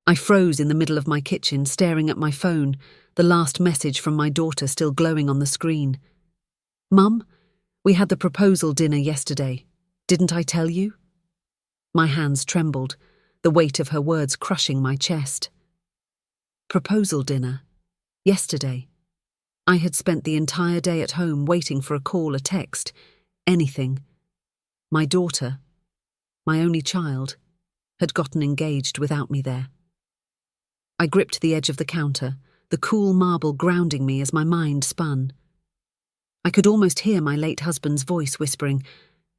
I froze in the middle of my kitchen, staring at my phone, the last message from my daughter still glowing on the screen. "Mum, we had the proposal dinner yesterday. Didn't I tell you?" My hands trembled, the weight of her words crushing my chest. Proposal dinner. Yesterday. I had spent the entire day at home waiting for a call, a text, anything. My daughter, my only child, had gotten engaged without me there. I gripped the edge of the counter, the cool marble grounding me as my mind spun. I could almost hear my late husband's voice whispering,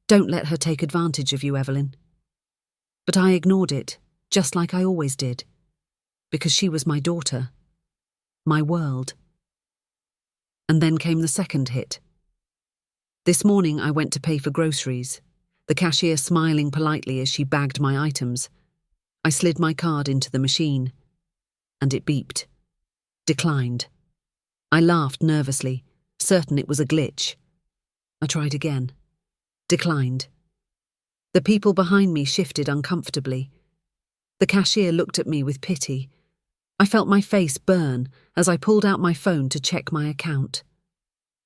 "Don't let her take advantage of you, Evelyn." But I ignored it, just like I always did, because she was my daughter, my world. And then came the second hit. This morning I went to pay for groceries, the cashier smiling politely as she bagged my items. I slid my card into the machine, and it beeped. Declined. I laughed nervously, certain it was a glitch. I tried again. Declined. The people behind me shifted uncomfortably. The cashier looked at me with pity. I felt my face burn as I pulled out my phone to check my account.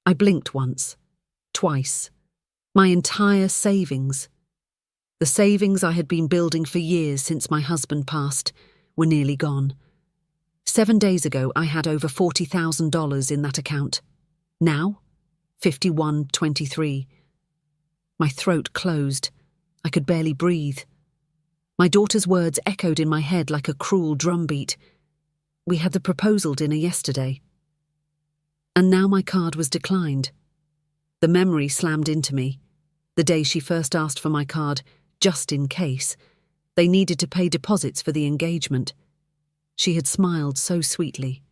I blinked once, twice. My entire savings. The savings I had been building for years since my husband passed were nearly gone. 7 days ago I had over $40,000 in that account. Now, $51.23. My throat closed. I could barely breathe. My daughter's words echoed in my head like a cruel drumbeat. We had the proposal dinner yesterday. And now my card was declined. The memory slammed into me. The day she first asked for my card, just in case. They needed to pay deposits for the engagement. She had smiled so sweetly.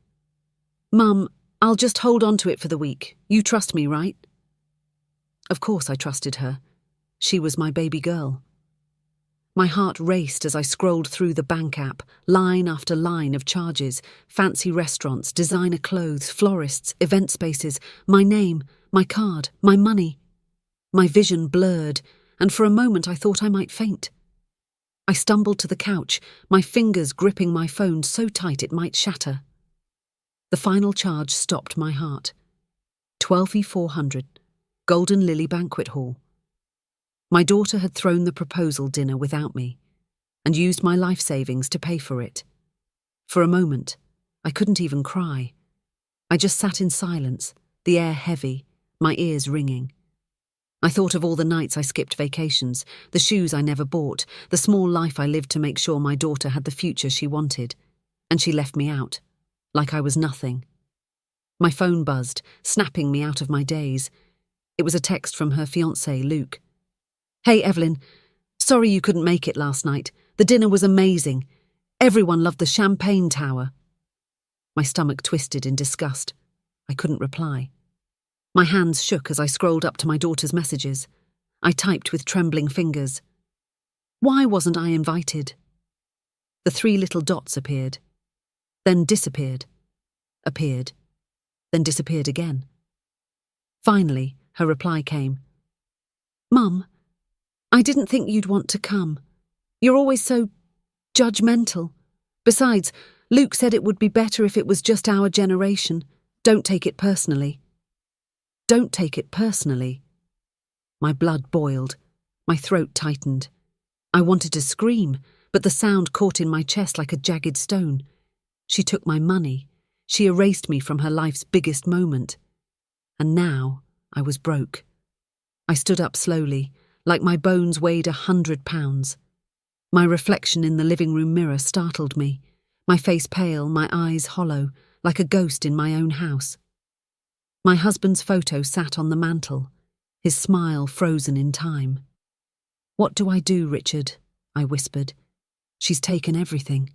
"Mum, I'll just hold on to it for the week. You trust me, right?" Of course I trusted her. She was my baby girl. My heart raced as I scrolled through the bank app, line after line of charges, fancy restaurants, designer clothes, florists, event spaces, my name, my card, my money. My vision blurred, and for a moment I thought I might faint. I stumbled to the couch, my fingers gripping my phone so tight it might shatter. The final charge stopped my heart. 12,400, Golden Lily Banquet Hall. My daughter had thrown the proposal dinner without me, and used my life savings to pay for it. For a moment, I couldn't even cry. I just sat in silence, the air heavy, my ears ringing. I thought of all the nights I skipped vacations, the shoes I never bought, the small life I lived to make sure my daughter had the future she wanted. And she left me out, like I was nothing. My phone buzzed, snapping me out of my daze. It was a text from her fiancé, Luke. "Hey, Evelyn. Sorry you couldn't make it last night. The dinner was amazing. Everyone loved the champagne tower." My stomach twisted in disgust. I couldn't reply. My hands shook as I scrolled up to my daughter's messages. I typed with trembling fingers. Why wasn't I invited? The 3 little dots appeared, then disappeared, appeared, then disappeared again. Finally, her reply came. "Mum, I didn't think you'd want to come. You're always so judgmental. Besides, Luke said it would be better if it was just our generation. Don't take it personally." Don't take it personally. My blood boiled. My throat tightened. I wanted to scream, but the sound caught in my chest like a jagged stone. She took my money. She erased me from her life's biggest moment. And now I was broke. I stood up slowly, like my bones weighed 100 pounds. My reflection in the living room mirror startled me, my face pale, my eyes hollow, like a ghost in my own house. My husband's photo sat on the mantel, his smile frozen in time. "What do I do, Richard?" I whispered. "She's taken everything."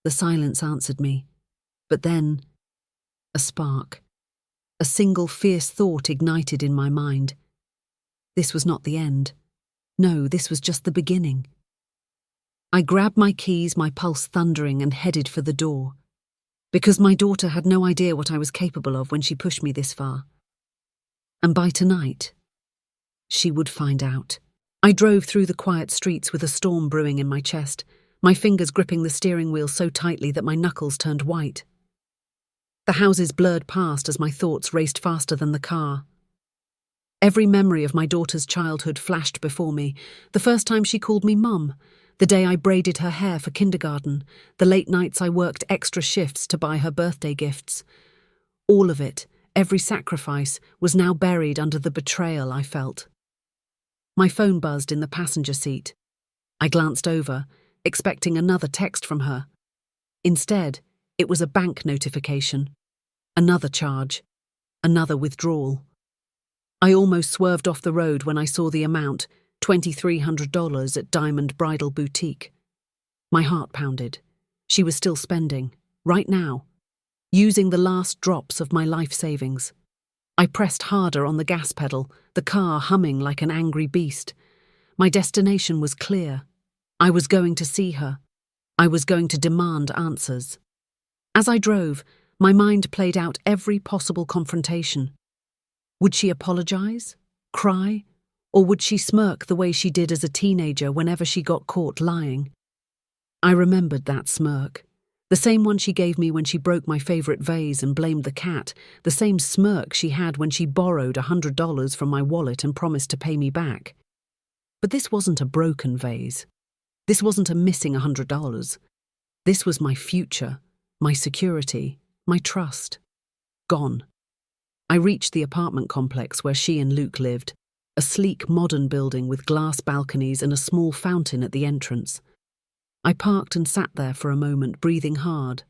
The silence answered me, but then a spark. A single fierce thought ignited in my mind. This was not the end. No, this was just the beginning. I grabbed my keys, my pulse thundering, and headed for the door. Because my daughter had no idea what I was capable of when she pushed me this far. And by tonight, she would find out. I drove through the quiet streets with a storm brewing in my chest, my fingers gripping the steering wheel so tightly that my knuckles turned white. The houses blurred past as my thoughts raced faster than the car. Every memory of my daughter's childhood flashed before me. The first time she called me Mum, the day I braided her hair for kindergarten, the late nights I worked extra shifts to buy her birthday gifts. All of it, every sacrifice, was now buried under the betrayal I felt. My phone buzzed in the passenger seat. I glanced over, expecting another text from her. Instead, it was a bank notification. Another charge. Another withdrawal. I almost swerved off the road when I saw the amount, $2,300 at Diamond Bridal Boutique. My heart pounded. She was still spending, right now, using the last drops of my life savings. I pressed harder on the gas pedal, the car humming like an angry beast. My destination was clear. I was going to see her. I was going to demand answers. As I drove, my mind played out every possible confrontation. Would she apologize? Cry? Or would she smirk the way she did as a teenager whenever she got caught lying? I remembered that smirk. The same one she gave me when she broke my favorite vase and blamed the cat, the same smirk she had when she borrowed $100 from my wallet and promised to pay me back. But this wasn't a broken vase. This wasn't a missing $100. This was my future, my security, my trust. Gone. I reached the apartment complex where she and Luke lived, a sleek modern building with glass balconies and a small fountain at the entrance. I parked and sat there for a moment, breathing hard.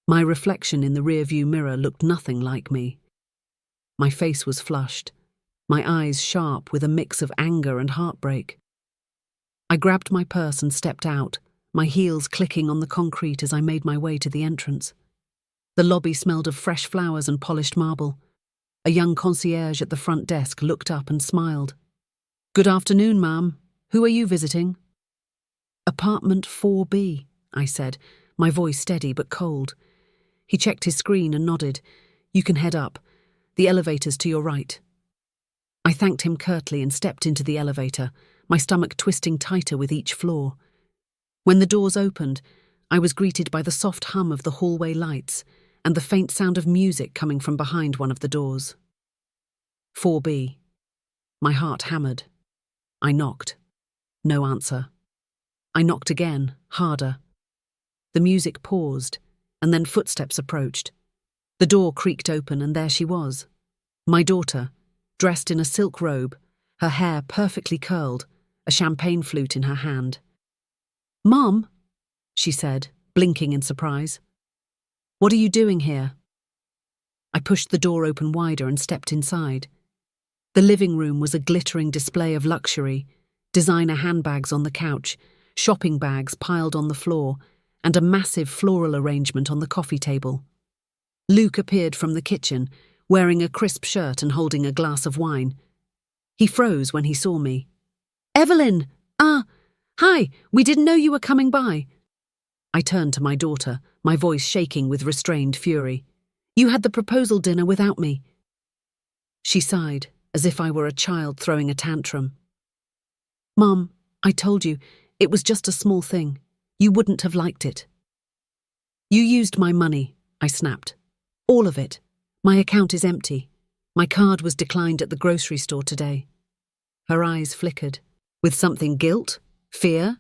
My reflection in the rearview mirror looked nothing like me. My face was flushed, my eyes sharp with a mix of anger and heartbreak. I grabbed my purse and stepped out, my heels clicking on the concrete as I made my way to the entrance. The lobby smelled of fresh flowers and polished marble. A young concierge at the front desk looked up and smiled. "Good afternoon, ma'am. Who are you visiting?" "Apartment 4B, I said, my voice steady but cold. He checked his screen and nodded. "You can head up. The elevator's to your right." I thanked him curtly and stepped into the elevator, my stomach twisting tighter with each floor. When the doors opened, I was greeted by the soft hum of the hallway lights and the faint sound of music coming from behind one of the doors. 4B. My heart hammered. I knocked. No answer. I knocked again, harder. The music paused, and then footsteps approached. The door creaked open, and there she was. My daughter, dressed in a silk robe, her hair perfectly curled, a champagne flute in her hand. "Mom," she said, blinking in surprise. "What are you doing here?" I pushed the door open wider and stepped inside. The living room was a glittering display of luxury, designer handbags on the couch, shopping bags piled on the floor, and a massive floral arrangement on the coffee table. Luke appeared from the kitchen, wearing a crisp shirt and holding a glass of wine. He froze when he saw me. "Evelyn! Hi, we didn't know you were coming by." I turned to my daughter, my voice shaking with restrained fury. "You had the proposal dinner without me." She sighed, as if I were a child throwing a tantrum. "Mom, I told you, it was just a small thing. You wouldn't have liked it." "You used my money," I snapped. "All of it. My account is empty. My card was declined at the grocery store today." Her eyes flickered. With something guilt? Fear?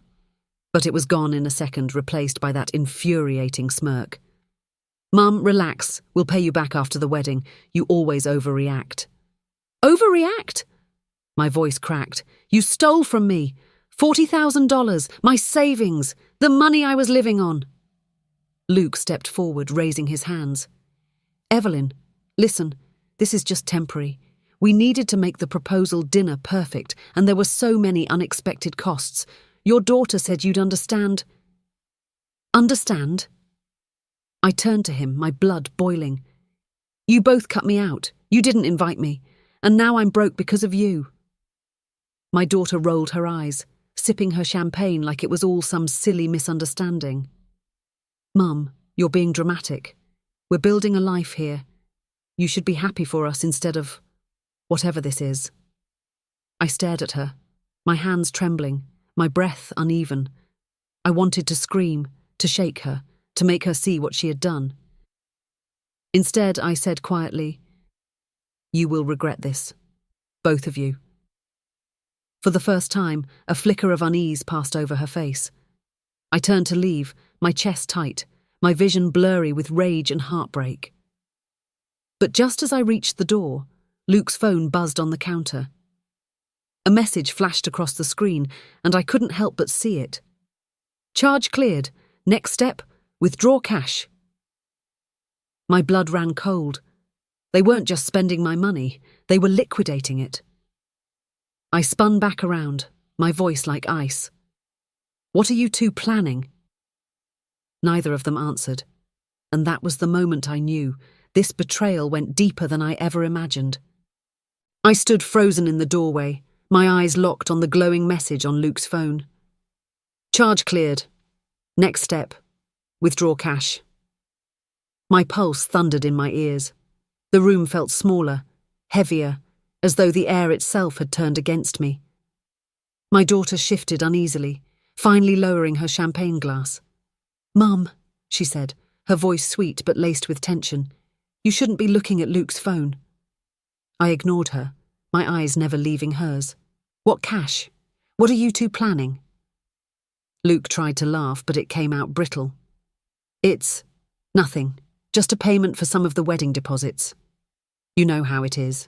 But it was gone in a second, replaced by that infuriating smirk. "Mum, relax. We'll pay you back after the wedding. You always overreact." "Overreact?" My voice cracked. "You stole from me. $40,000, my savings, the money I was living on." Luke stepped forward, raising his hands. "Evelyn, listen, this is just temporary. We needed to make the proposal dinner perfect, and there were so many unexpected costs. Your daughter said you'd understand." "Understand?" I turned to him, my blood boiling. "You both cut me out. You didn't invite me. And now I'm broke because of you." My daughter rolled her eyes, sipping her champagne like it was all some silly misunderstanding. "Mum, you're being dramatic. We're building a life here. You should be happy for us instead of whatever this is." I stared at her, my hands trembling, my breath uneven. I wanted to scream, to shake her, to make her see what she had done. Instead, I said quietly, "You will regret this. Both of you." For the first time, a flicker of unease passed over her face. I turned to leave, my chest tight, my vision blurry with rage and heartbreak. But just as I reached the door, Luke's phone buzzed on the counter. A message flashed across the screen, and I couldn't help but see it. "Charge cleared. Next step, withdraw cash." My blood ran cold. They weren't just spending my money, they were liquidating it. I spun back around, my voice like ice. "What are you two planning?" Neither of them answered, and that was the moment I knew this betrayal went deeper than I ever imagined. I stood frozen in the doorway, my eyes locked on the glowing message on Luke's phone. "Charge cleared. Next step, withdraw cash." My pulse thundered in my ears. The room felt smaller, heavier, as though the air itself had turned against me. My daughter shifted uneasily, finally lowering her champagne glass. "Mum," she said, her voice sweet but laced with tension, "you shouldn't be looking at Luke's phone." I ignored her, my eyes never leaving hers. "What cash? What are you two planning?" Luke tried to laugh, but it came out brittle. "It's nothing, just a payment for some of the wedding deposits. You know how it is."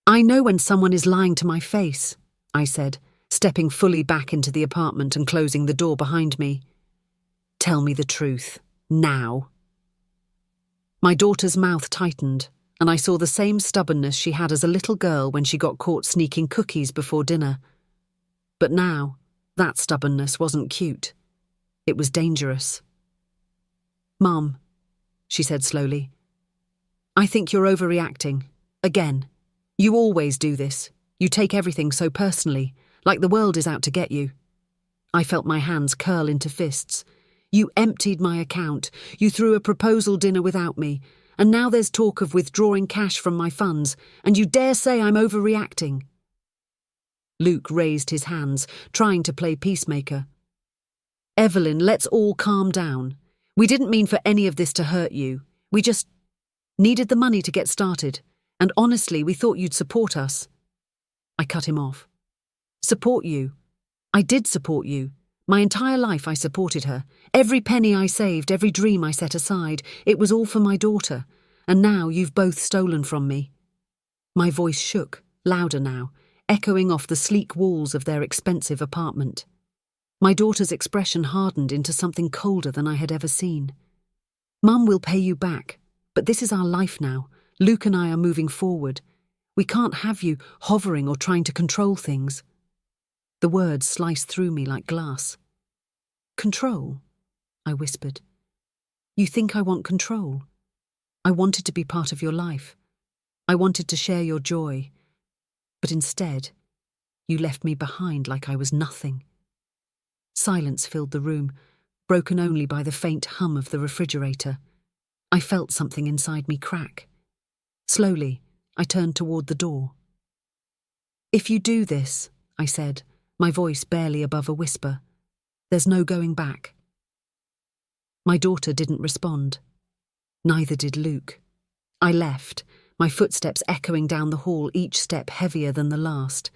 "I know when someone is lying to my face," I said, stepping fully back into the apartment and closing the door behind me. "Tell me the truth, now." My daughter's mouth tightened, and I saw the same stubbornness she had as a little girl when she got caught sneaking cookies before dinner. But now, that stubbornness wasn't cute. It was dangerous. "Mum," she said slowly, "I think you're overreacting. Again. You always do this. You take everything so personally, like the world is out to get you." I felt my hands curl into fists. "You emptied my account. You threw a proposal dinner without me. And now there's talk of withdrawing cash from my funds, and you dare say I'm overreacting." Luke raised his hands, trying to play peacemaker. "Evelyn, let's all calm down. We didn't mean for any of this to hurt you. We just needed the money to get started. And honestly, we thought you'd support us." I cut him off. "Support you? I did support you. My entire life I supported her. Every penny I saved, every dream I set aside, it was all for my daughter. And now you've both stolen from me." My voice shook, louder now, echoing off the sleek walls of their expensive apartment. My daughter's expression hardened into something colder than I had ever seen. "Mum will pay you back, but this is our life now. Luke and I are moving forward. We can't have you hovering or trying to control things." The words sliced through me like glass. "Control?" I whispered. "You think I want control? I wanted to be part of your life. I wanted to share your joy. But instead, you left me behind like I was nothing." Silence filled the room, broken only by the faint hum of the refrigerator. I felt something inside me crack. Slowly, I turned toward the door. "If you do this," I said, my voice barely above a whisper, "there's no going back." My daughter didn't respond. Neither did Luke. I left, my footsteps echoing down the hall, each step heavier than the last.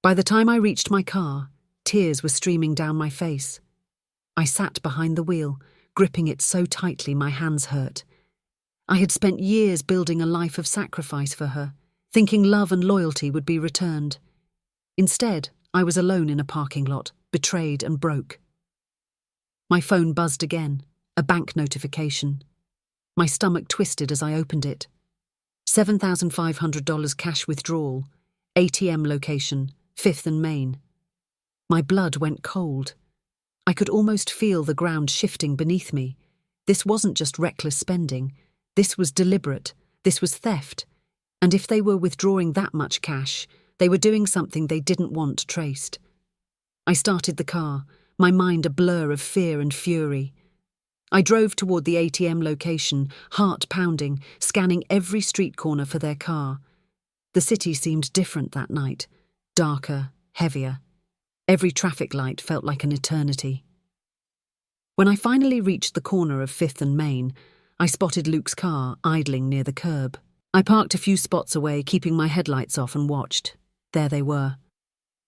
By the time I reached my car, tears were streaming down my face. I sat behind the wheel, gripping it so tightly my hands hurt. I had spent years building a life of sacrifice for her, thinking love and loyalty would be returned. Instead, I was alone in a parking lot, betrayed and broke. My phone buzzed again, a bank notification. My stomach twisted as I opened it. $7,500 cash withdrawal, ATM location, 5th and Main. My blood went cold. I could almost feel the ground shifting beneath me. This wasn't just reckless spending. This was deliberate. This was theft. And if they were withdrawing that much cash, they were doing something they didn't want traced. I started the car, my mind a blur of fear and fury. I drove toward the ATM location, heart pounding, scanning every street corner for their car. The city seemed different that night, darker, heavier. Every traffic light felt like an eternity. When I finally reached the corner of 5th and Main, I spotted Luke's car idling near the curb. I parked a few spots away, keeping my headlights off, and watched. There they were.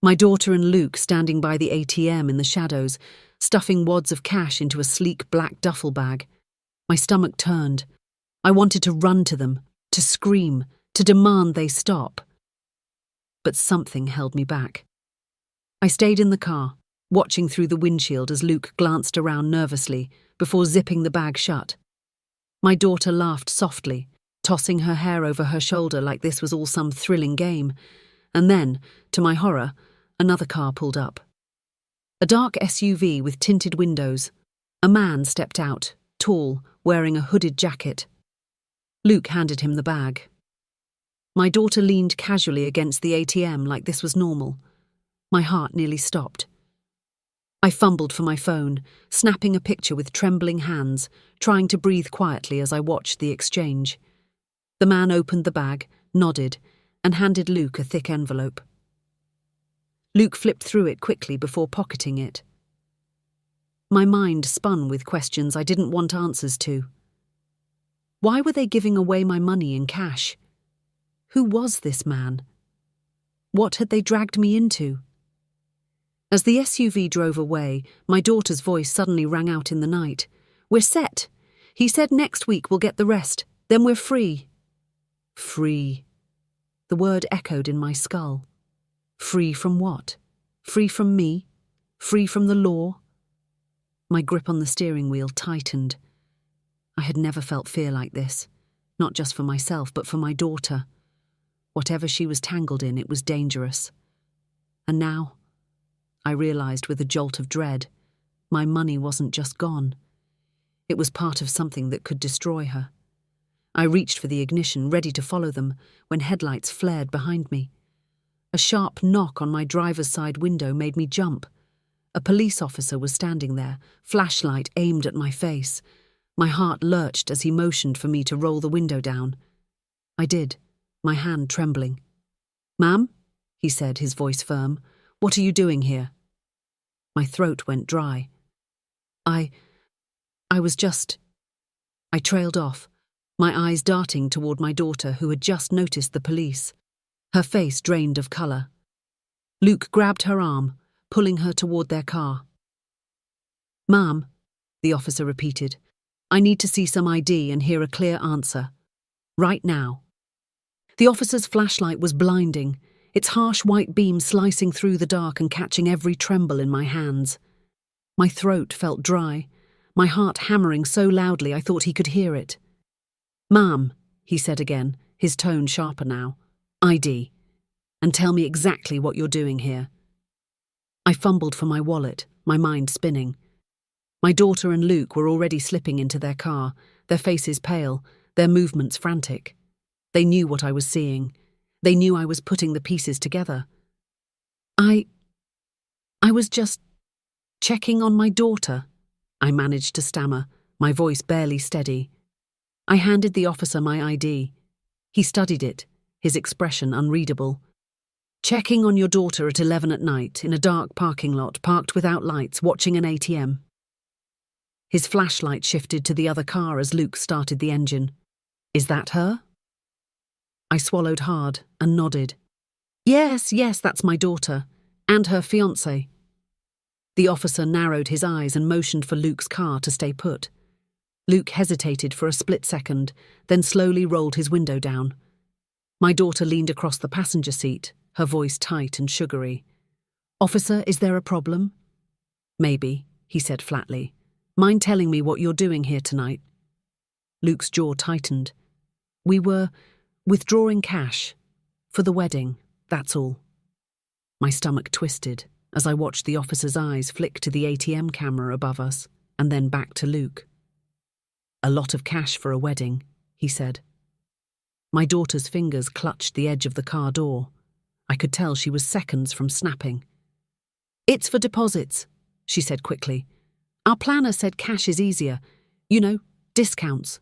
My daughter and Luke standing by the ATM in the shadows, stuffing wads of cash into a sleek black duffel bag. My stomach turned. I wanted to run to them, to scream, to demand they stop. But something held me back. I stayed in the car, watching through the windshield as Luke glanced around nervously before zipping the bag shut. My daughter laughed softly, tossing her hair over her shoulder like this was all some thrilling game. And then, to my horror, another car pulled up. A dark SUV with tinted windows. A man stepped out, tall, wearing a hooded jacket. Luke handed him the bag. My daughter leaned casually against the ATM like this was normal. My heart nearly stopped. I fumbled for my phone, snapping a picture with trembling hands, trying to breathe quietly as I watched the exchange. The man opened the bag, nodded, and handed Luke a thick envelope. Luke flipped through it quickly before pocketing it. My mind spun with questions I didn't want answers to. Why were they giving away my money in cash? Who was this man? What had they dragged me into? As the SUV drove away, my daughter's voice suddenly rang out in the night. "We're set. He said next week we'll get the rest. Then we're free." Free. The word echoed in my skull. Free from what? Free from me? Free from the law? My grip on the steering wheel tightened. I had never felt fear like this, not just for myself, but for my daughter. Whatever she was tangled in, it was dangerous. And now, I realized with a jolt of dread, my money wasn't just gone. It was part of something that could destroy her. I reached for the ignition, ready to follow them, when headlights flared behind me. A sharp knock on my driver's side window made me jump. A police officer was standing there, flashlight aimed at my face. My heart lurched as he motioned for me to roll the window down. I did, my hand trembling. "Ma'am?" he said, his voice firm. "What are you doing here?" My throat went dry. I was just... I trailed off, my eyes darting toward my daughter, who had just noticed the police. Her face drained of colour. Luke grabbed her arm, pulling her toward their car. "Ma'am," the officer repeated, "I need to see some ID and hear a clear answer. Right now." The officer's flashlight was blinding, its harsh white beam slicing through the dark and catching every tremble in my hands. My throat felt dry, my heart hammering so loudly I thought he could hear it. "Ma'am," he said again, his tone sharper now. "ID. And tell me exactly what you're doing here." I fumbled for my wallet, my mind spinning. My daughter and Luke were already slipping into their car, their faces pale, their movements frantic. They knew what I was seeing. They knew I was putting the pieces together. I was just checking on my daughter, I managed to stammer, my voice barely steady. I handed the officer my ID. He studied it, his expression unreadable. "Checking on your daughter at 11 at night, in a dark parking lot, parked without lights, watching an ATM. His flashlight shifted to the other car as Luke started the engine. "Is that her?" I swallowed hard and nodded. Yes, that's my daughter. And her fiancé." The officer narrowed his eyes and motioned for Luke's car to stay put. Luke hesitated for a split second, then slowly rolled his window down. My daughter leaned across the passenger seat, her voice tight and sugary. "Officer, is there a problem?" "Maybe," he said flatly. "Mind telling me what you're doing here tonight?" Luke's jaw tightened. "We were withdrawing cash. For the wedding, that's all." My stomach twisted as I watched the officer's eyes flick to the ATM camera above us and then back to Luke. "A lot of cash for a wedding," he said. My daughter's fingers clutched the edge of the car door. I could tell she was seconds from snapping. "It's for deposits," she said quickly. "Our planner said cash is easier. You know, discounts."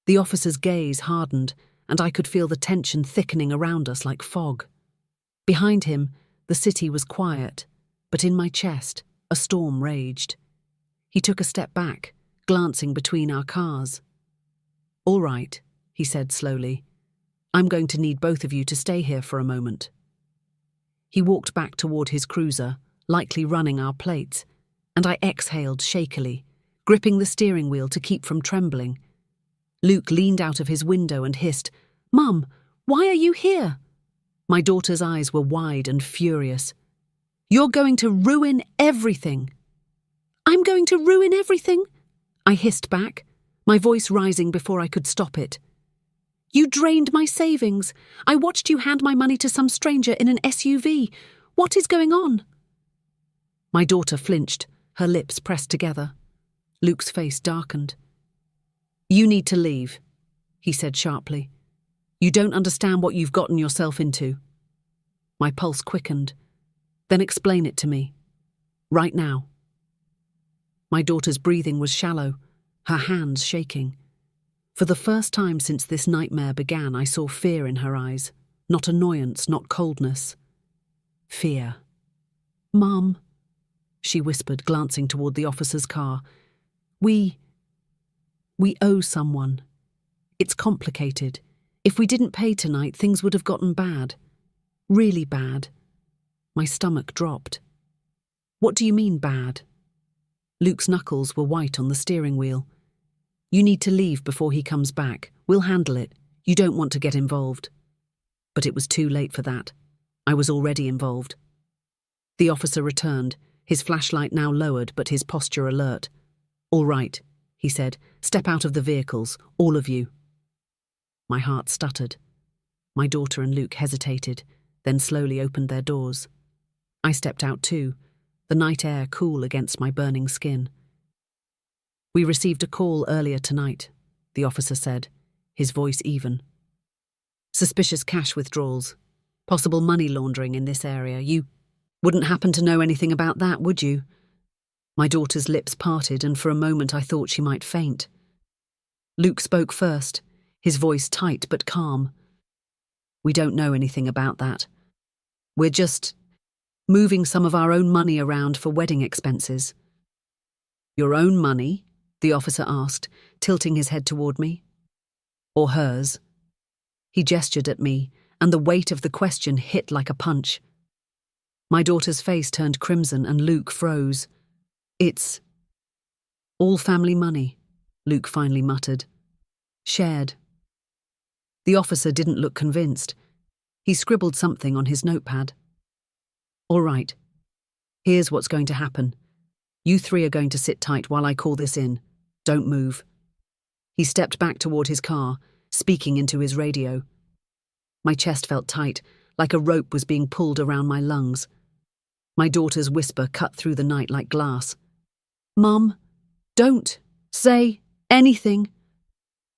The officer's gaze hardened, and I could feel the tension thickening around us like fog. Behind him, the city was quiet. but in my chest, a storm raged. He took a step back, glancing between our cars. "All right," he said slowly. "I'm going to need both of you to stay here for a moment." He walked back toward his cruiser, likely running our plates, and I exhaled shakily, gripping the steering wheel to keep from trembling. Luke leaned out of his window and hissed, "Mum, why are you here?" My daughter's eyes were wide and furious. "You're going to ruin everything." "I'm going to ruin everything?" I hissed back, my voice rising before I could stop it. "You drained my savings. I watched you hand my money to some stranger in an SUV. What is going on?" My daughter flinched, her lips pressed together. Luke's face darkened. "You need to leave," he said sharply. "You don't understand what you've gotten yourself into." My pulse quickened. "Then explain it to me. Right now." My daughter's breathing was shallow, her hands shaking. For the first time since this nightmare began, I saw fear in her eyes. Not annoyance, not coldness. Fear. "Mum," she whispered, glancing toward the officer's car. We owe someone. It's complicated. If we didn't pay tonight, things would have gotten bad. Really bad." My stomach dropped. "What do you mean, bad?" Luke's knuckles were white on the steering wheel. "You need to leave before he comes back. We'll handle it. You don't want to get involved." But it was too late for that. I was already involved. The officer returned, his flashlight now lowered but his posture alert. "All right," he said. "Step out of the vehicles, all of you." My heart stuttered. My daughter and Luke hesitated, then slowly opened their doors. I stepped out too, the night air cool against my burning skin. "We received a call earlier tonight," the officer said, his voice even. "Suspicious cash withdrawals, possible money laundering in this area. You wouldn't happen to know anything about that, would you?" My daughter's lips parted, and for a moment I thought she might faint. Luke spoke first, his voice tight but calm. "We don't know anything about that. We're just moving some of our own money around for wedding expenses." "Your own money?" the officer asked, tilting his head toward me. "Or hers?" He gestured at me, and the weight of the question hit like a punch. My daughter's face turned crimson and Luke froze. "It's all family money," Luke finally muttered. "Shared." The officer didn't look convinced. He scribbled something on his notepad. "All right. Here's what's going to happen. You three are going to sit tight while I call this in. Don't move." He stepped back toward his car, speaking into his radio. My chest felt tight, like a rope was being pulled around my lungs. My daughter's whisper cut through the night like glass. "Mum, don't say anything."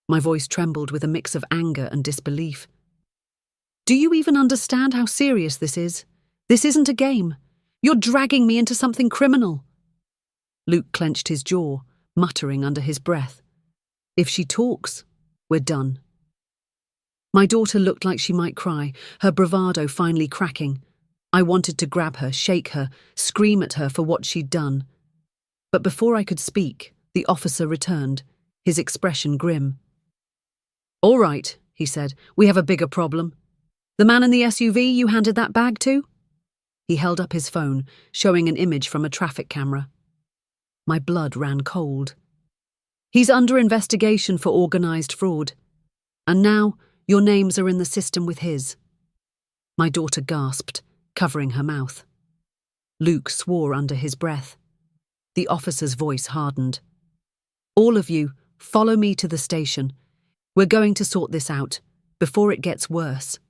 My voice trembled with a mix of anger and disbelief. "Do you even understand how serious this is? This isn't a game. You're dragging me into something criminal." Luke clenched his jaw, muttering under his breath. "If she talks, we're done." My daughter looked like she might cry, her bravado finally cracking. I wanted to grab her, shake her, scream at her for what she'd done. But before I could speak, the officer returned, his expression grim. "All right," he said, "we have a bigger problem. The man in the SUV you handed that bag to?" He held up his phone, showing an image from a traffic camera. My blood ran cold. "He's under investigation for organised fraud. And now your names are in the system with his." My daughter gasped, covering her mouth. Luke swore under his breath. The officer's voice hardened. "All of you, follow me to the station. We're going to sort this out, before it gets worse."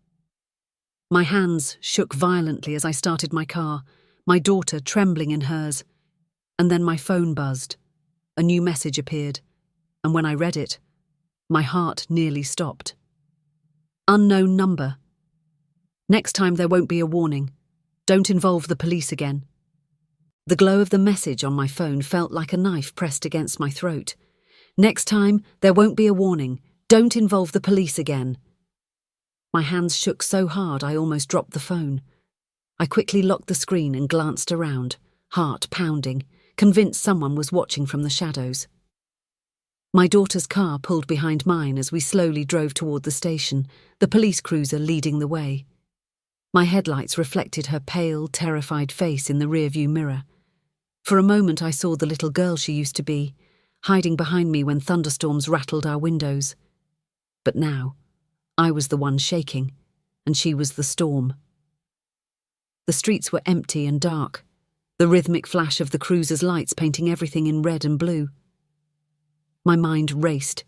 My hands shook violently as I started my car, my daughter trembling in hers. And then my phone buzzed. A new message appeared, and when I read it, my heart nearly stopped. "Unknown number. Next time there won't be a warning. Don't involve the police again." The glow of the message on my phone felt like a knife pressed against my throat. "Next time there won't be a warning. Don't involve the police again." My hands shook so hard I almost dropped the phone. I quickly locked the screen and glanced around, heart pounding, convinced someone was watching from the shadows. My daughter's car pulled behind mine as we slowly drove toward the station, the police cruiser leading the way. My headlights reflected her pale, terrified face in the rearview mirror. For a moment I saw the little girl she used to be, hiding behind me when thunderstorms rattled our windows. But now, I was the one shaking, and she was the storm. The streets were empty and dark, the rhythmic flash of the cruiser's lights painting everything in red and blue. My mind raced.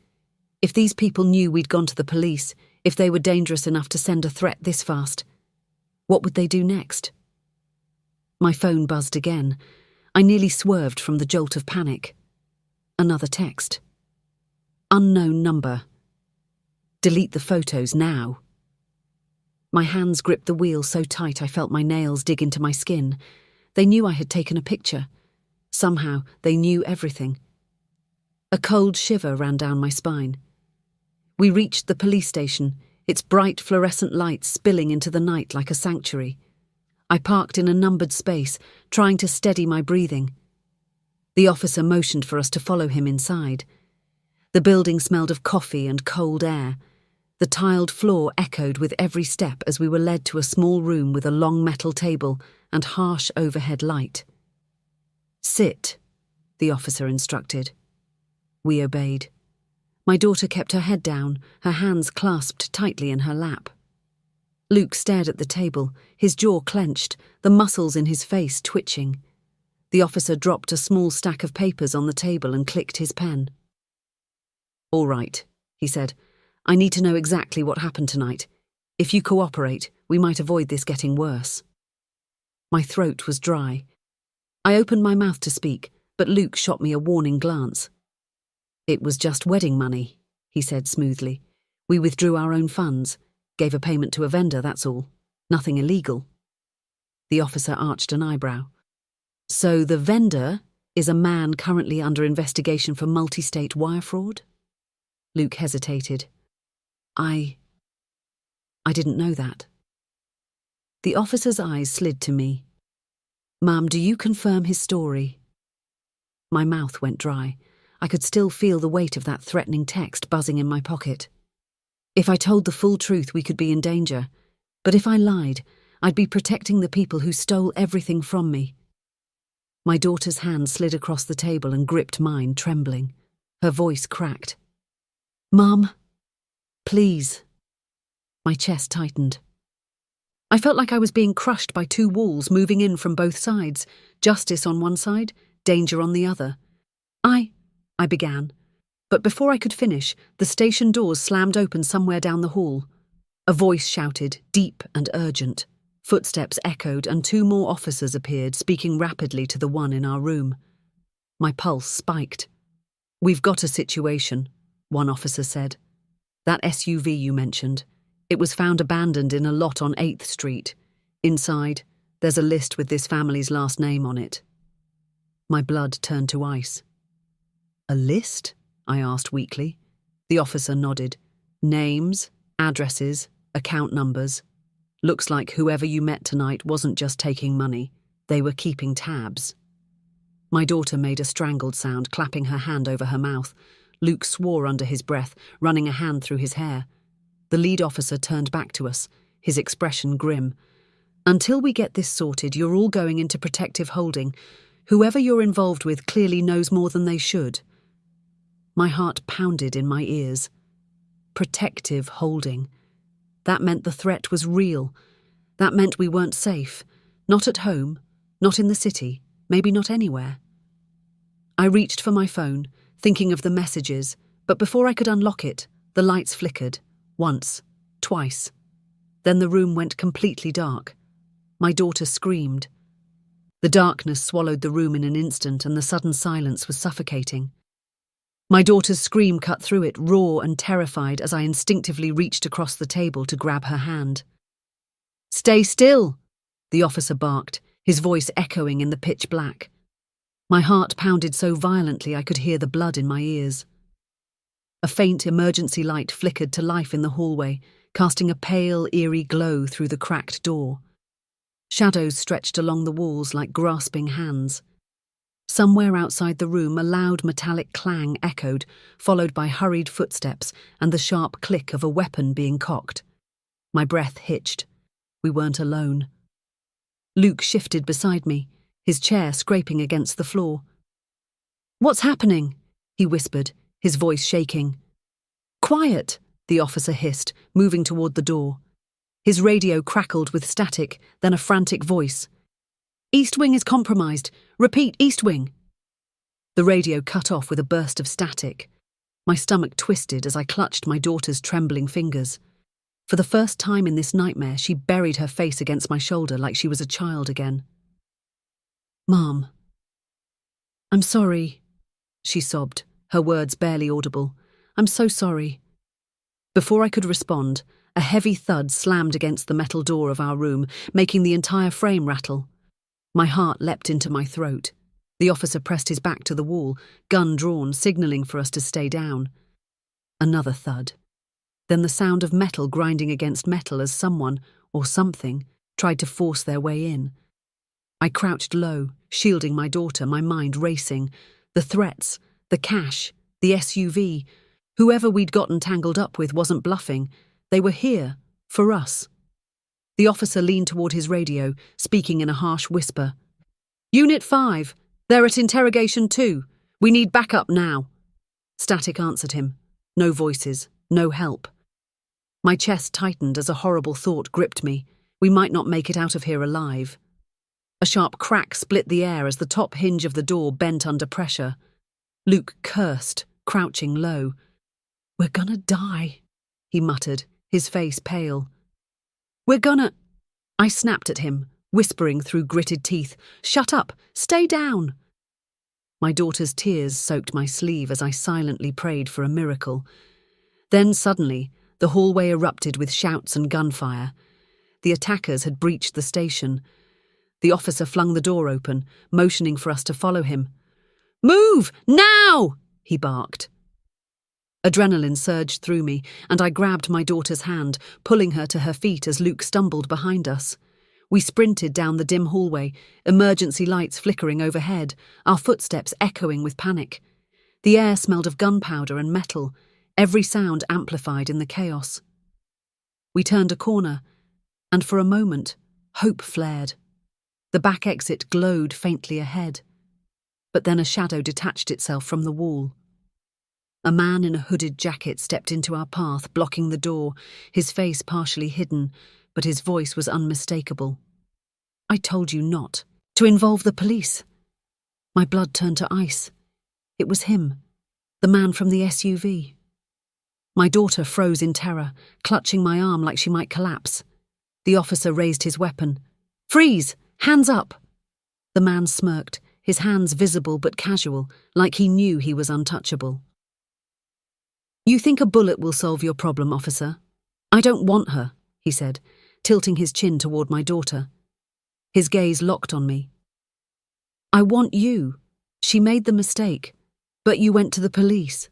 If these people knew we'd gone to the police, if they were dangerous enough to send a threat this fast, what would they do next? My phone buzzed again. I nearly swerved from the jolt of panic. Another text. Unknown number. Delete the photos now. My hands gripped the wheel so tight I felt my nails dig into my skin. They knew I had taken a picture. Somehow, they knew everything. A cold shiver ran down my spine. We reached the police station, its bright fluorescent lights spilling into the night like a sanctuary. I parked in a numbered space, trying to steady my breathing. The officer motioned for us to follow him inside. The building smelled of coffee and cold air. The tiled floor echoed with every step as we were led to a small room with a long metal table and harsh overhead light. Sit, the officer instructed. We obeyed. My daughter kept her head down, her hands clasped tightly in her lap. Luke stared at the table, his jaw clenched, the muscles in his face twitching. The officer dropped a small stack of papers on the table and clicked his pen. All right, he said. I need to know exactly what happened tonight. If you cooperate, we might avoid this getting worse. My throat was dry. I opened my mouth to speak, but Luke shot me a warning glance. It was just wedding money, he said smoothly. We withdrew our own funds, gave a payment to a vendor, that's all. Nothing illegal. The officer arched an eyebrow. So the vendor is a man currently under investigation for multi-state wire fraud? Luke hesitated. I didn't know that. The officer's eyes slid to me. Ma'am, do you confirm his story? My mouth went dry. I could still feel the weight of that threatening text buzzing in my pocket. If I told the full truth, we could be in danger. But if I lied, I'd be protecting the people who stole everything from me. My daughter's hand slid across the table and gripped mine, trembling. Her voice cracked. Mum, please. My chest tightened. I felt like I was being crushed by two walls moving in from both sides, justice on one side, danger on the other. I began, but before I could finish, the station doors slammed open somewhere down the hall. A voice shouted, deep and urgent. Footsteps echoed and two more officers appeared, speaking rapidly to the one in our room. My pulse spiked. We've got a situation, one officer said. That SUV you mentioned. It was found abandoned in a lot on 8th Street. Inside, there's a list with this family's last name on it. My blood turned to ice. A list? I asked weakly. The officer nodded. Names, addresses, account numbers. Looks like whoever you met tonight wasn't just taking money. They were keeping tabs. My daughter made a strangled sound, clapping her hand over her mouth. Luke swore under his breath, running a hand through his hair. The lead officer turned back to us, his expression grim. Until we get this sorted, you're all going into protective holding. Whoever you're involved with clearly knows more than they should. My heart pounded in my ears. Protective holding. That meant the threat was real. That meant we weren't safe. Not at home, not in the city, maybe not anywhere. I reached for my phone, thinking of the messages, but before I could unlock it, the lights flickered. Once, twice. Then the room went completely dark. My daughter screamed. The darkness swallowed the room in an instant, and the sudden silence was suffocating. My daughter's scream cut through it, raw and terrified, as I instinctively reached across the table to grab her hand. Stay still, the officer barked, his voice echoing in the pitch black. My heart pounded so violently I could hear the blood in my ears. A faint emergency light flickered to life in the hallway, casting a pale, eerie glow through the cracked door. Shadows stretched along the walls like grasping hands. Somewhere outside the room, a loud metallic clang echoed, followed by hurried footsteps and the sharp click of a weapon being cocked. My breath hitched. We weren't alone. Luke shifted beside me, his chair scraping against the floor. "What's happening?" he whispered, his voice shaking. "Quiet," the officer hissed, moving toward the door. His radio crackled with static, then a frantic voice. "East Wing is compromised. Repeat, East Wing." The radio cut off with a burst of static. My stomach twisted as I clutched my daughter's trembling fingers. For the first time in this nightmare, she buried her face against my shoulder like she was a child again. "Mom, I'm sorry," she sobbed, her words barely audible. "I'm so sorry." Before I could respond, a heavy thud slammed against the metal door of our room, making the entire frame rattle. My heart leapt into my throat. The officer pressed his back to the wall, gun drawn, signalling for us to stay down. Another thud. Then the sound of metal grinding against metal as someone, or something, tried to force their way in. I crouched low, shielding my daughter, my mind racing. The threats, the cash, the SUV. Whoever we'd gotten tangled up with wasn't bluffing. They were here, for us. The officer leaned toward his radio, speaking in a harsh whisper. "Unit 5, they're at interrogation 2. We need backup now." Static answered him. No voices, no help. My chest tightened as a horrible thought gripped me. We might not make it out of here alive. A sharp crack split the air as the top hinge of the door bent under pressure. Luke cursed, crouching low. "We're gonna die," he muttered, his face pale. "We're gonna—" I snapped at him, whispering through gritted teeth, "Shut up! Stay down!" My daughter's tears soaked my sleeve as I silently prayed for a miracle. Then suddenly, the hallway erupted with shouts and gunfire. The attackers had breached the station. The officer flung the door open, motioning for us to follow him. "Move! Now!" he barked. Adrenaline surged through me, and I grabbed my daughter's hand, pulling her to her feet as Luke stumbled behind us. We sprinted down the dim hallway, emergency lights flickering overhead, our footsteps echoing with panic. The air smelled of gunpowder and metal, every sound amplified in the chaos. We turned a corner, and for a moment, hope flared. The back exit glowed faintly ahead. But then a shadow detached itself from the wall. A man in a hooded jacket stepped into our path, blocking the door, his face partially hidden, but his voice was unmistakable. "I told you not to involve the police." My blood turned to ice. It was him, the man from the SUV. My daughter froze in terror, clutching my arm like she might collapse. The officer raised his weapon. "Freeze! Hands up!" The man smirked, his hands visible but casual, like he knew he was untouchable. "You think a bullet will solve your problem, officer? I don't want her," he said, tilting his chin toward my daughter. His gaze locked on me. "I want you. She made the mistake, but you went to the police."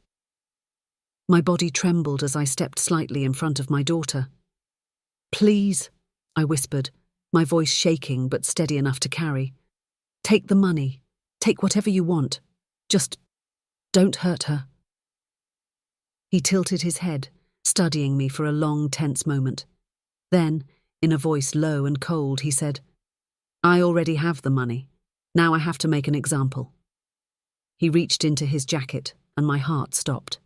My body trembled as I stepped slightly in front of my daughter. "Please," I whispered, my voice shaking but steady enough to carry. "Take the money. Take whatever you want. Just don't hurt her." He tilted his head, studying me for a long, tense moment. Then, in a voice low and cold, he said, "I already have the money. Now I have to make an example." He reached into his jacket, and my heart stopped.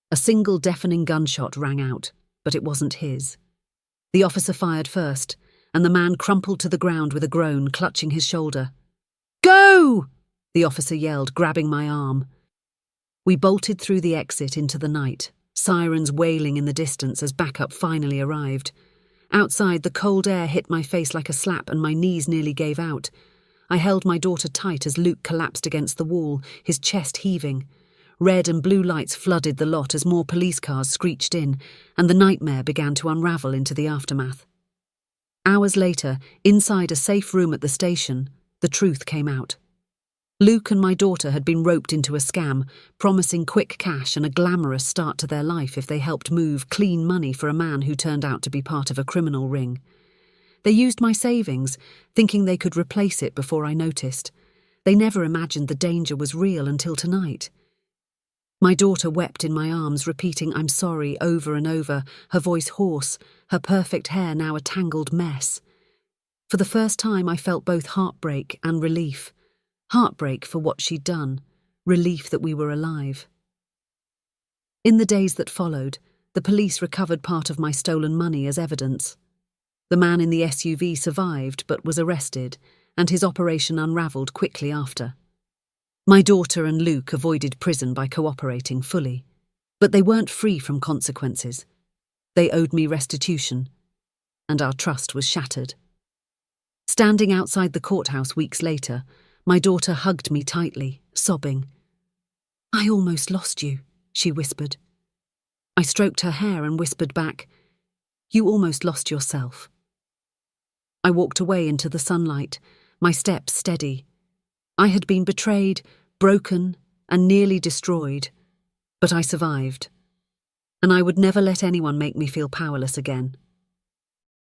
A single deafening gunshot rang out, but it wasn't his. The officer fired first, and the man crumpled to the ground with a groan, clutching his shoulder. "Go!" the officer yelled, grabbing my arm. We bolted through the exit into the night, sirens wailing in the distance as backup finally arrived. Outside, the cold air hit my face like a slap and my knees nearly gave out. I held my daughter tight as Luke collapsed against the wall, his chest heaving. Red and blue lights flooded the lot as more police cars screeched in, and the nightmare began to unravel into the aftermath. Hours later, inside a safe room at the station, the truth came out. Luke and my daughter had been roped into a scam, promising quick cash and a glamorous start to their life if they helped move clean money for a man who turned out to be part of a criminal ring. They used my savings, thinking they could replace it before I noticed. They never imagined the danger was real until tonight. My daughter wept in my arms, repeating "I'm sorry" over and over, her voice hoarse, her perfect hair now a tangled mess. For the first time, I felt both heartbreak and relief. Heartbreak for what she'd done, relief that we were alive. In the days that followed, the police recovered part of my stolen money as evidence. The man in the SUV survived but was arrested, and his operation unravelled quickly after. My daughter and Luke avoided prison by cooperating fully, but they weren't free from consequences. They owed me restitution, and our trust was shattered. Standing outside the courthouse weeks later, my daughter hugged me tightly, sobbing. "I almost lost you," she whispered. I stroked her hair and whispered back, "You almost lost yourself." I walked away into the sunlight, my steps steady. I had been betrayed, broken, and nearly destroyed, but I survived. And I would never let anyone make me feel powerless again.